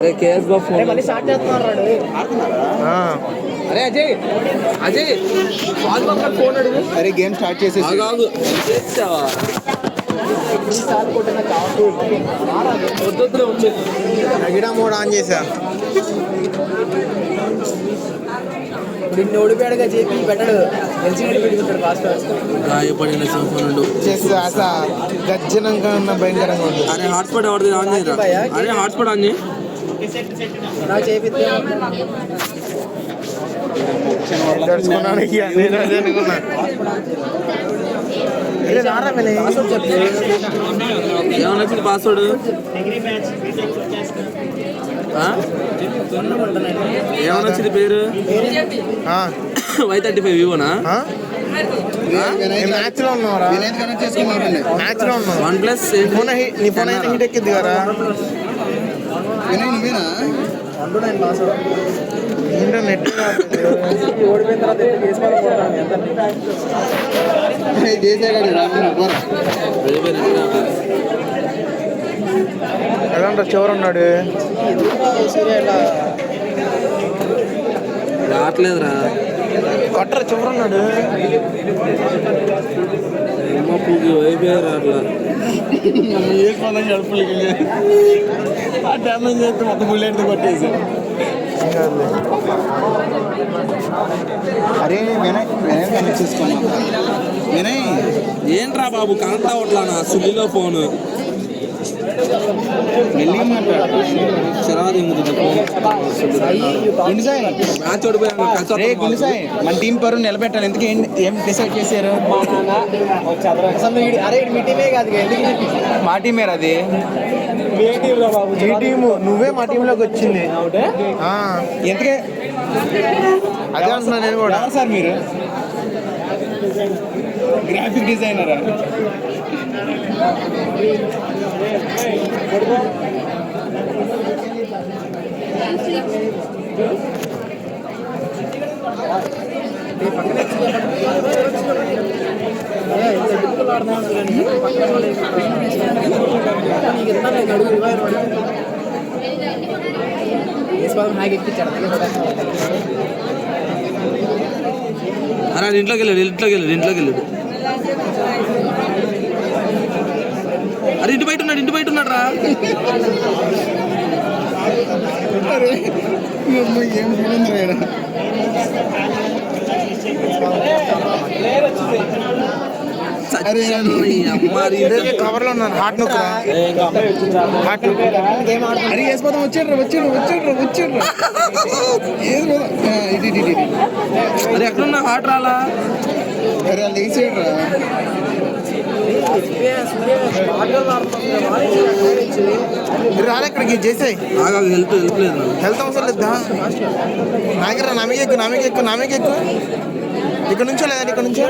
అరే కేఎస్ బాబు ఫోన్ మళ్ళీ స్టార్ట్ చేస్తున్నారు. అరే అజయ్ అజయ్ ఫోన్ అడుగు. అరే గేమ్ స్టార్ట్ చేసేసి కాదు వద్దు వచ్చేది నగిడా మోడ్ ఆన్ చేసా. నిన్ను ఓడిపోయాడుగా చెప్పి పెట్టాడు ఎల్సీడీ పెట్టుకుంటాడు ఫాస్ట్ గాయపడిన సింఫోనుడు గజ్జనంగా ఉన్న భయంకరంగా ఉంది. అరే హాట్స్పాట్ ఎవరిది ఆన్ చేయరా? అరే హాట్స్పాట్ ఆన్ చేయి. నాకు చేపిస్తే తెలుసుకున్నాను నేను అదే అనుకున్నా. ఏమన్నా వచ్చింది పాస్వర్డ్? ఏమన్నా వచ్చింది పేరు? Y35 వివోనా? మ్యాచ్ లో ఉన్నారా? మ్యాచ్ లో ఉన్నా. OnePlus నీ ఫోన్ అయితే హీట్ ఎక్కింది కదా. నెట్ ఓడిపోయిన తర్వాత ఎలా చివరు ఉన్నాడు. రావట్లేదురా కొట్టరా చివరు ఉన్నాడు. అయిపోయారు అట్లా ఏ కొనం గడపలేదు ఆ డ్యామేజ్ చేస్తే మొత్తం బుల్లెట్ కొట్టేసి. అరే వినయ్ వినయ్ కనెక్ట్ చేసుకున్నా. వినయ్ ఏంట్రా బాబు కనెక్ట్ అవ్వట్లా నా సుల్లిలో ఫోను మ్యాచ్ ఓడిపోయాను. మన టీం పరువు నిలబెట్టాలి. ఎందుకు ఏం డిసైడ్ చేశారు? మా టీమేరా అది. ఈ టీము నువ్వే మా టీంలోకి వచ్చింది. ఎందుకే అదే అంటున్నా నేను కూడా. సార్ మీరు గ్రాఫిక్ డిజైనరా? అరే ఇంట్లోకి వెళ్ళాడు. అరే ఇంటి బయట ఉన్నాడు రా. కవర్ లో ఉన్నాను. హార్ట్ నొక్క అరే వేసిపోతాం. వచ్చాడు అరే ఎక్కడున్నా హార్ట్ రాలా? అరే లేచాడు రా. రాలే ఇక్కడికి చేసాయి. హెల్త్ అవసరం లేదా? నాగరా నామికి ఎక్కువ ఇక్కడ నుంచో లేదా? ఇక్కడ నుంచో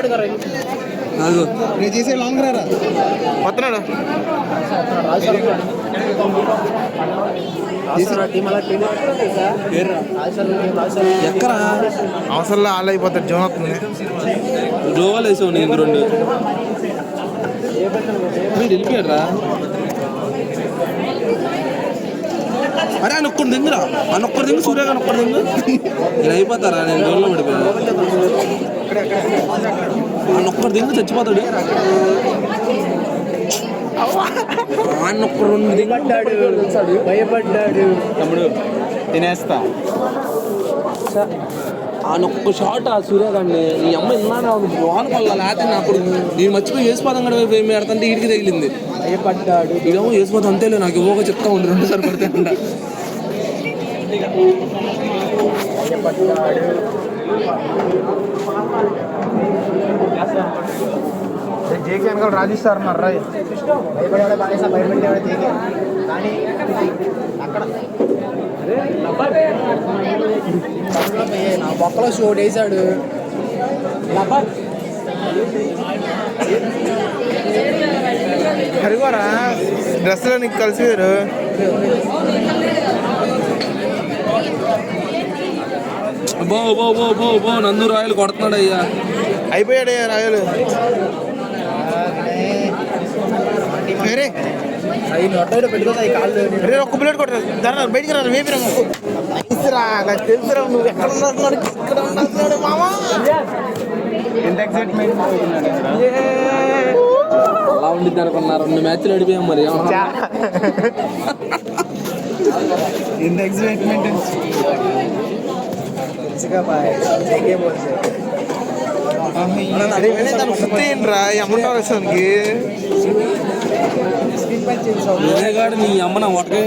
నేను చేసే లాంగ్ రారా వస్తున్నాడు. ఎక్కరా అవసరంలో ఆల్ అయిపోతాడు. జోన్ అవుతుంది. జోవాలు వేసావు నేను 2 వెళ్ళిపోయాడు రా. అరే ఆయన ఒక్కడు దింగురా. ఒక్కడు దింగు సూర్యగా ఒక్కడు దింగు. నేను అయిపోతారా? నేను జోన్లో పడిపోయాను. ఒక్కడు దింగు చచ్చిపోతాడు. ఒక్కడు 2 దింగు భయపడ్డాడు. తమ్ముడు తినేస్తా. ఒక్క షాట్ ఆ సూర్యగాడిని ఈ అమ్మ ఇన్నాను లోన్ వల్ల లేకపోతే అప్పుడు నేను మర్చిపోయి వేసిపోతాం కూడా ఆడుతుంటే వీడికి తగిలింది. భయపడ్డాడు. ఇదేమో వేసిపోతే అంతేలే నాకు ఇవ్వక చెప్తా ఉండి 2 సార్లు పడితే అంట. జేకే వెనకాల రాజేస్తారు అన్నారు రా. భయపడేవాడే బాగా భయపడేవాడే జేకే. కానీ అక్కడ నా బొక్కలో షోట్ వేసాడు. హరిగోరా డ్రెస్లో నీకు కలిసిపోయారు. బో నందు రాయలు కొడుతున్నాడు అయ్యా. అయిపోయాడు రాయలు. అవి నొట్టలో పెట్టుకోతాయి కాళ్ళు. రే ఒక్క బుల్లెట్ కొట్టరా ధర బయటికి రా వేపిరా ఇస్తురా నాకు తెలుసురా నువ్వు ఎక్కడ ఉన్నాడు ఇక్కడ ఉన్నాడు మామా ఎంత ఎక్సైట్మెంట్ అలా ఉండిద్ది అనుకున్నా 2 మ్యాచ్లు అడిపోయాం మరి ఎంత ఎక్సైట్మెంట్ అరే దాన్ని సుత్తేయండిరా అమ్మంటారు వచ్చానికి వినయగాడు నీ అమ్మ నా ఒటకే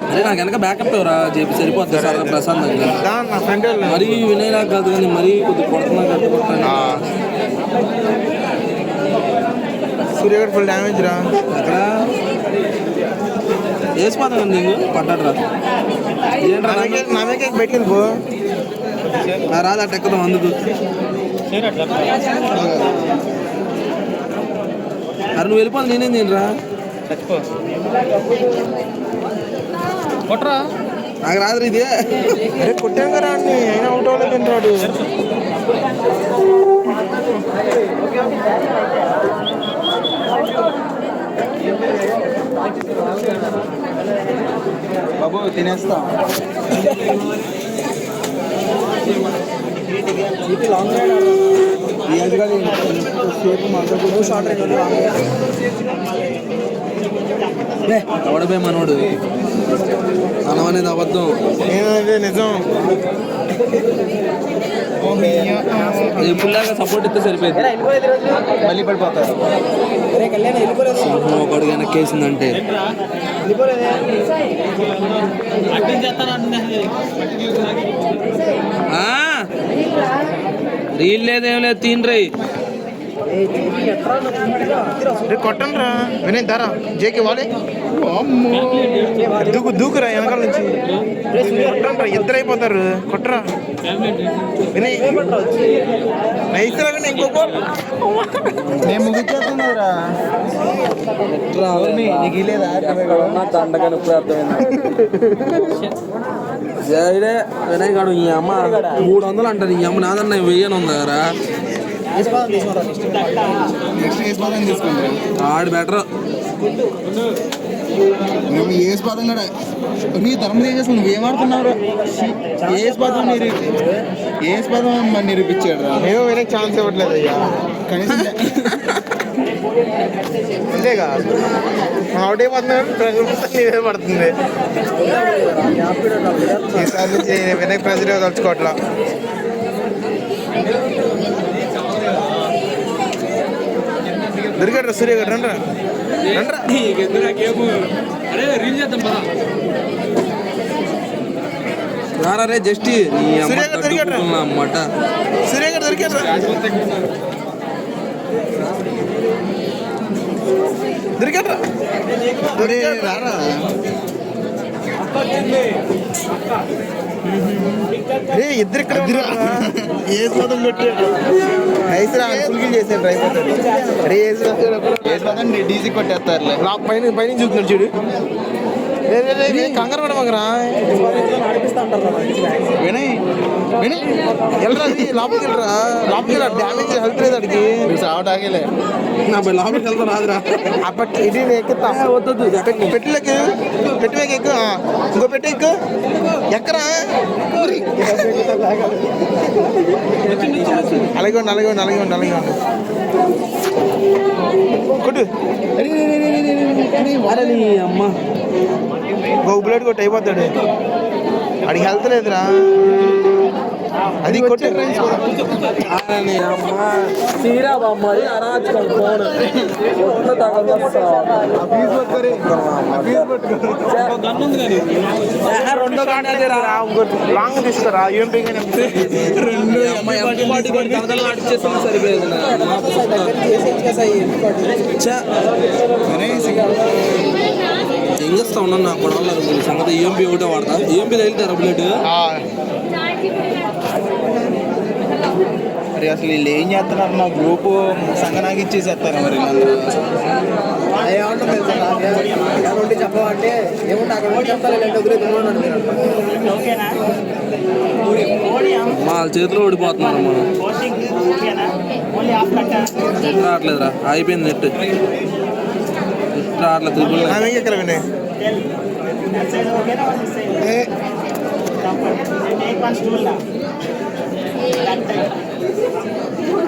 అరే నాకు వెనక బ్యాకప్ ఎవరా చెప్పి సరిపోద్ది సార్ ప్రశాంతంగా నా ఫ్రెండ్ మరీ వినయ్ నాకు కాదు కానీ మరీ కొద్దిగా కొడుతున్నా కట్టుకుంటాను సూర్యగడ్ ఫుల్ డ్యామేజ్ రా అక్కడ వేసిపోతాను కదా నీకు పడ్డాడు రా ఏంట్రా నాకే బయటకెళ్ళి పో రాదు అట్ట ఎక్కడం అందుకు అరే నువ్వు వెళ్ళిపోవాలి నేనేం తినరా కొట్టరా నాకు రాదు ఇది అరే కొట్టాం కదా అన్ని అయినా అవుట్ అవ్వలేదు తింటాడు బాబు తినేస్తా లాంగ్ రైడ్ సేపు మాట్లాడుతూ షార్ట్ రైడ్ ఎవడపోయి మనోడు మనం అనేది అబద్ధం నేనదే నిజం ఎప్పుడులాగా సపోర్ట్ ఇస్తే సరిపోయింది మళ్ళీ పడిపోతారు కళ్యాణ్ వెళ్ళిపోలేదు ఒకడు వెనక్కేసిందంటే రీల్ లేదేం లేదు తినరై కొట్టండి రా వినయ్ ధర జేకి వాళ్ళే దూకురా వెనకాల నుంచి కొట్టండి రా ఇద్దరు అయిపోతారు కొట్టరా వినయ్ నైస్రా వినయ్ ఇంకో నేను ముగిచ్చేస్తున్నారా నీకు లేదా తండగానే అర్థమైంది జైడే వినయ్ గాడు ఈ అమ్మ 300 అంటారు ఈ అమ్మ నాదన్న 1000 ఉంది కదా ఆడు బెటర్ ఏ స్పాదం కూడా నీ తరం చేసేసి నువ్వేం ఆడుతున్నావు ఏ స్పాదం ఏ స్పాదం నిరూపించాడు రా ఏమో వినయ్ ఛాన్స్ ఇవ్వట్లేదు అయ్యా కనీసం అంతేగా అవుట్ అయిపోతున్నాడు నీవే పడుతుంది ఈసారి నుంచి వినయ్ ప్రజలు తలుచుకోవట్లా దొరికాడు రా సూర్యగాడు రండి రారా రే జస్ట్ అమ్మట సూర్యగాడు దొరికాడు దొరికాడు రారా ఇద్దరు ఇక్కడ ఏ స్వాదం పెట్టాడు ఐసరా ఫుల్గిల్ చేసాడు అయిపోతాడు అరే ఏ స్వాదం డీజీ కొట్టేస్తారు పైన పైన చూస్తున్నాడు చూడు కంగారు పడమగరా వినయ్ వినయ్ వెళ్ళరా లోపలికి వెళ్ళరా డ్యామేజ్ హెల్త్ లేదు అడిగి సావటాగేలే నా లోపలికి వెళ్తా రాదురా అప్పటి ఇది ఎక్కుతా వద్దు పెట్టిలోకి పెట్టిలోకి ఎక్కువ ఇంకో పెట్టి ఎక్కువ ఎక్కరా అలాగే ఉండి కొట్టు అరే నీ అమ్మ గో బ్లడ్ కొట్టి అయిపోతాడు అడిగి హెల్త్ లేదురా అది కొట్టే అమ్మ తీరా బామ్మ అరాచకం ఫోన్ రెండో లాంగ్ తీసుకురా యూఎంపీ చేస్తుంది సరిపోయేది ఏం చేస్తా ఉన్నాను నా గొడవల సంగతి ఈఎంపీ ఒకటే వాడతా ఈఎంపీ తగిలితారా బుల్లెట్ మరి అసలు వీళ్ళు ఏం చేస్తున్నారు? మా గ్రూపు సంగనాకి ఇచ్చేసేస్తారు మరి వీళ్ళందరూ. ఏమంటాం తెలుసా అక్కడ ఉండి చెప్పమంటే ఏముంటే అక్కడ ఉండి చెప్తారు ఇలాంటి వదిలేదు మా చేతిలో ఓడిపోతున్నారు మనం. రావట్లేదురా, అయిపోయింది నెట్ రావట్లేదు. ఎక్కడ వినయ్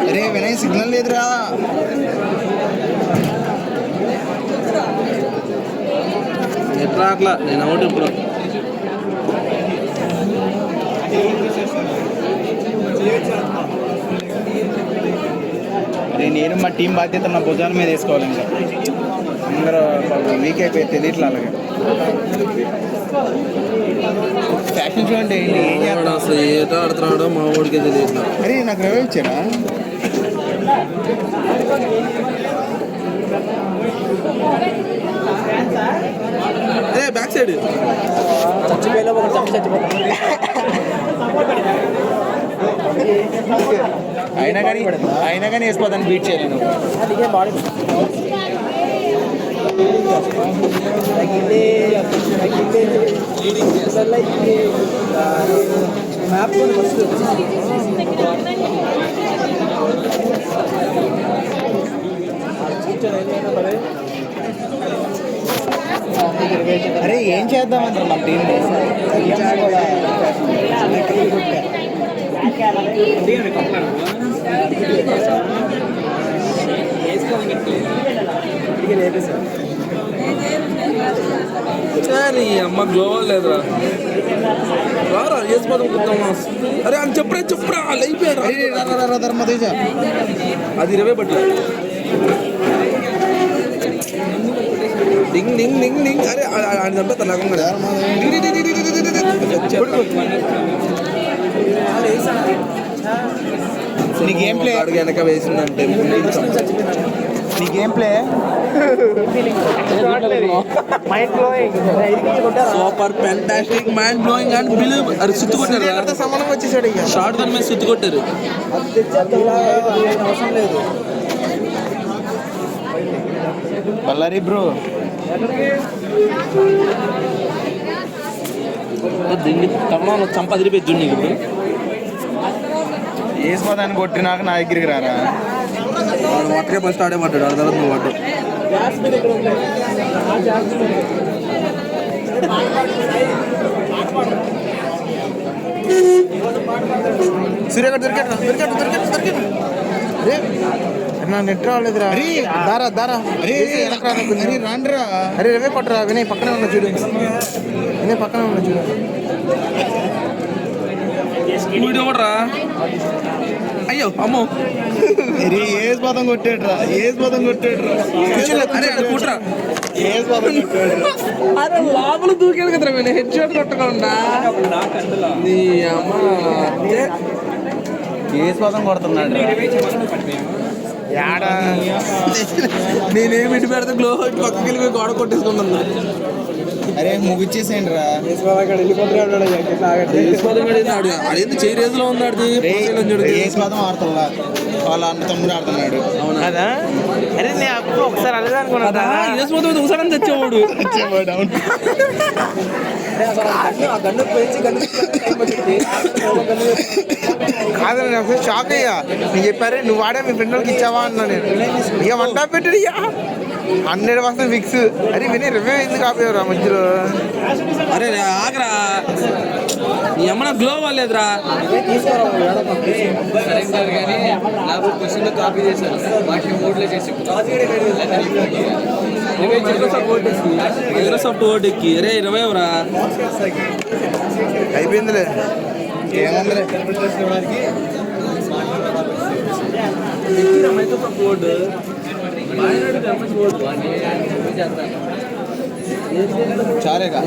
అరే వినయ్ సిగ్నల్ లేదురా. నెట్ రావట్లా, నేను అవుట్ ఇప్పుడు. నేను మా టీం బాధ్యత నా భుజాల మీద వేసుకోవాలి. ఇంకా అందరూ వీక్ అయిపోయి తెలియట్లే అలాగే. ఫ్యాషన్ షో అంటే ఏం చేస్తాడు అసలు ఏట ఆడుతున్నాడో మా ఓడికే తెలియదు. అరే నాకు రవి ఇచ్చారా? అదే బ్యాక్ సైడ్ చచ్చిపోయినా ఒక చచ్చిపోతాం. అయినా కానీ వేసిపోతాను, బీట్ చేయలేను. అందుకే బాడీ మ్యాప్ ఫస్ట్ అరే ఏం చేద్దామంటారు మన టీం? అమ్మ గ్లోవల్ లేదురా. రారా వేసిపోతాం కుద్దామా? అరే అని చెప్పురా వాళ్ళు అయిపోయారు. అది 20 బట్ల డింగ్ డింగ్ డింగ్ డింగ్. అరే ఆయన చంపేస్తా లేకుండా. నీ గేమ్ ప్లే అడుగు వెనక వేసిందంటే నీ game play super fantastic mind blowing and believe. అరే సుత్తు కొట్టారు, సమానం వచ్చేసాడు. షార్ట్ గన్ మీద సుత్తు కొట్టారు. అవసరం లేదు. బల్లారి బ్రో దీన్ని తమలో చంప అదిరిపోయి జున్ను ఇప్పుడు వేసిపోదాన్ని కొట్టినాక నా దగ్గరికి రారా. వాడు ఒక్కడే ఫస్ట్ ఆడేమంటాడు, ఆడ తర్వాత నువ్వు వాడు. సూర్యగడ్ దొరికాడు. అరే నా నెట్ రాలేదురా. దారా అరే రాండ్రా. అరే రవే కొట్టరా. వినయ్ పక్కనే ఉన్నా చూడు. వీడియో కూడా రా. అయ్యో అమ్మో, ఏసిపోతాం కొట్టాడురా. అరే కుట్రా. కొట్టాడు. అరే లోపల దూకాడు కదరా, నేను హెడ్ షాట్ కొట్టకుండా. నీ అమ్మ ఏసిపోతాం కొడుతున్నాడు. నేనేమి ఇటు పెడితే గ్లో పక్కకి వెళ్ళి గోడ కొట్టేసుకున్నాను. అరే ముగిచ్చేసేయండి రా. అదేంటి చేయి రేసులో ఉన్నాడు. ఏసిపోతాం ఆడుతున్నా, వాళ్ళ అన్న తమ్ముడు ఆడుతున్నాడు. అవునా కదా? అరే నేను అప్పుడు ఒకసారి అడగా అనుకున్నా. వేసిపోతే ఒకసారి తెచ్చేవాడు. ఆ గన్ను పోయించి కాదు నేను అసలు షాక్ అయ్యా. నేను చెప్పారే నువ్వు వాడే మీ ఫ్రెండ్ వాళ్ళకి ఇచ్చావా అన్నా. నేను ఇక వంట పెట్టాడు. ఇక 100% ఫిక్స్. అరే విని రివ్యూ ఎందుకు ఆపేవరా మధ్యలో? అరే ఆగరా, నీ అమ్మ గ్లో అవ్వలేదురా. మైక్రోసాఫ్ట్ వర్డ్ ఎక్కి అరే 20 ఎవరా అయిపోయిందిలే. ఏముందిలే మైక్రోసాఫ్ట్ వర్డ్ చాలేగా.